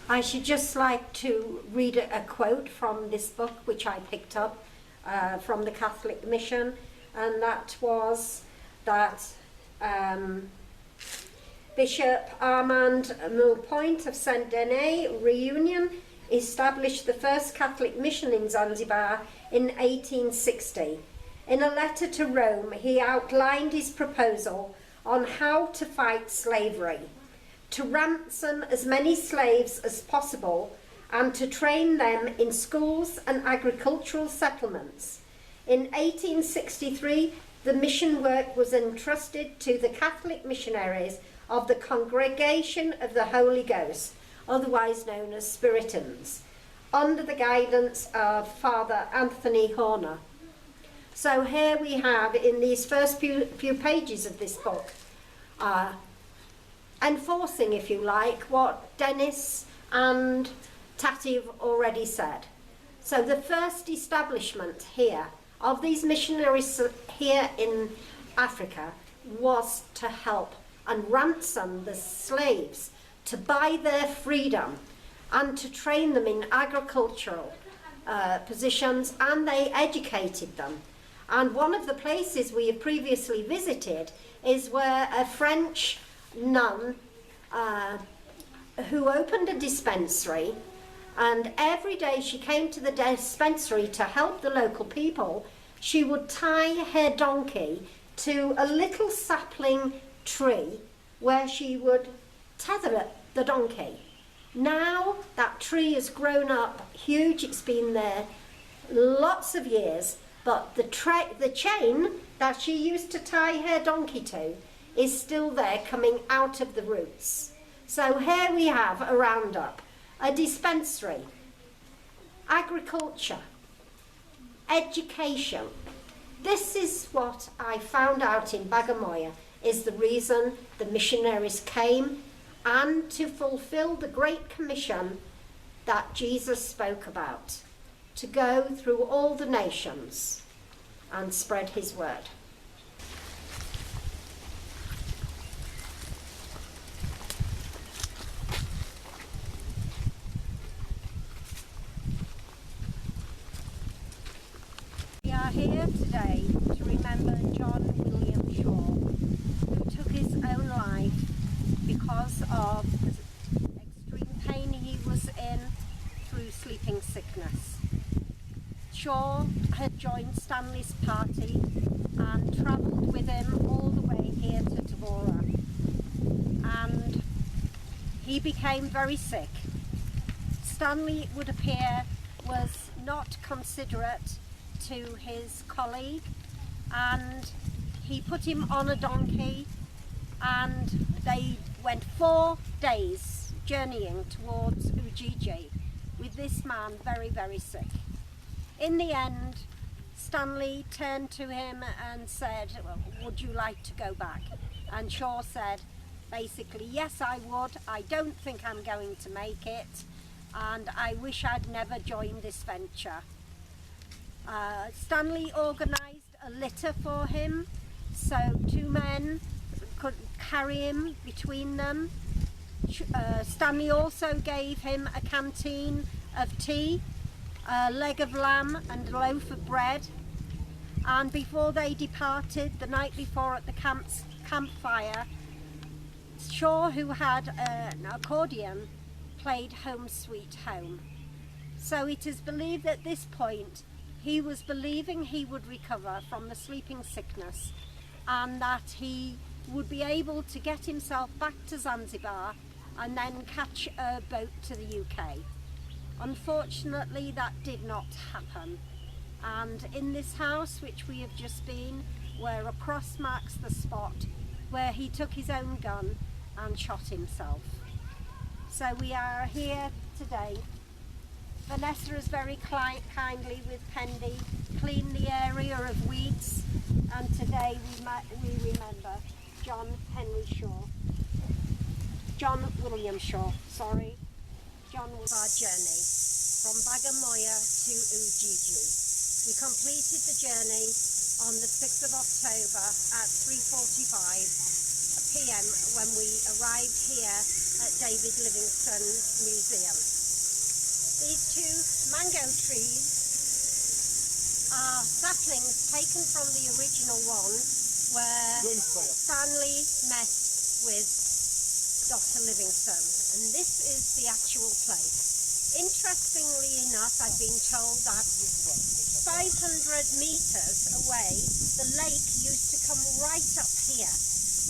I should just like to read a quote from this book which I picked up from the Catholic Mission, and that was that Bishop Armand Millpoint of Saint Denis, Reunion, established the first Catholic mission in Zanzibar in 1860. In a letter to Rome, he outlined his proposal on how to fight slavery, to ransom as many slaves as possible, and to train them in schools and agricultural settlements. In 1863, the mission work was entrusted to the Catholic missionaries of the Congregation of the Holy Ghost, otherwise known as Spiritans, under the guidance of Father Anthony Horner. So here we have, in these first few pages of this book, enforcing, if you like, what Dennis and Tati have already said. So the first establishment here of these missionaries here in Africa was to help and ransom the slaves, to buy their freedom and to train them in agricultural positions, and they educated them. And one of the places we have previously visited is where a French nun who opened a dispensary, and every day she came to the dispensary to help the local people. She would tie her donkey to a little sapling tree where she would tether the donkey. Now that tree has grown up huge, it's been there lots of years, but the chain that she used to tie her donkey to is still there, coming out of the roots. So here we have a roundup, a dispensary, agriculture, education. This is what I found out in Bagamoyo is the reason the missionaries came, and to fulfill the Great Commission that Jesus spoke about, to go through all the nations and spread his word. We are here today to remember John William Shaw, who took his own life because of the extreme pain he was in through sleeping sickness. Shaw had joined Stanley's party and travelled with him all the way here to Tabora, and he became very sick. Stanley, it would appear, was not considerate to his colleague, and he put him on a donkey, and they went 4 days journeying towards Ujiji with this man very, very sick. In the end, Stanley turned to him and said, well, would you like to go back? And Shaw said, basically, yes, I would. I don't think I'm going to make it, and I wish I'd never joined this venture. Stanley organised a litter for him, so 2 men could carry him between them. Stanley also gave him a canteen of tea, a leg of lamb and a loaf of bread. And before they departed, the night before at the campfire, Shaw, who had an accordion, played Home Sweet Home. So it is believed at this point he was believing he would recover from the sleeping sickness, and that he would be able to get himself back to Zanzibar and then catch a boat to the UK. Unfortunately, that did not happen. And in this house, which we have just been, where a cross marks the spot where he took his own gun and shot himself. So we are here today. Vanessa has very kindly, with Pendy, cleaned the area of weeds, and today we remember John William Shaw, John was our journey from Bagamoyo to Ujiji. We completed the journey on the 6th of October at 3:45 p.m. when we arrived here at David Livingstone's museum. These two mango trees are saplings taken from the original one where Stanley met with Dr. Livingstone, and this is the actual place. Interestingly enough, I've been told that 500 metres away, the lake used to come right up here.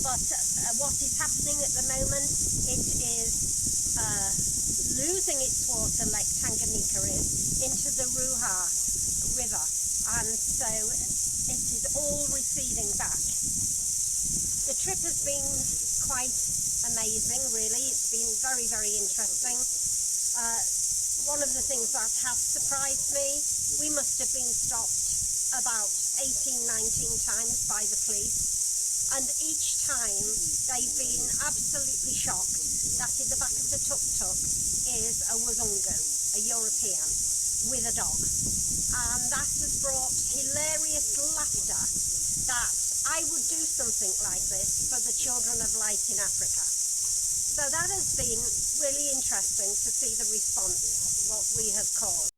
But what is happening at the moment, it is losing its water, Lake Tanganyika is, into the Ruhr River. And so it is all receding back. The trip has been quite amazing, really. It's been very, very interesting. One of the things that has surprised me, we must have been stopped about 18, 19 times by the police, and each time they've been absolutely shocked that in the back of the tuk-tuk is a wazungu, a European, with a dog. And that has brought hilarious laughter that I would do something like this for the children of light in Africa. So that has been really interesting to see the response, what we have caused.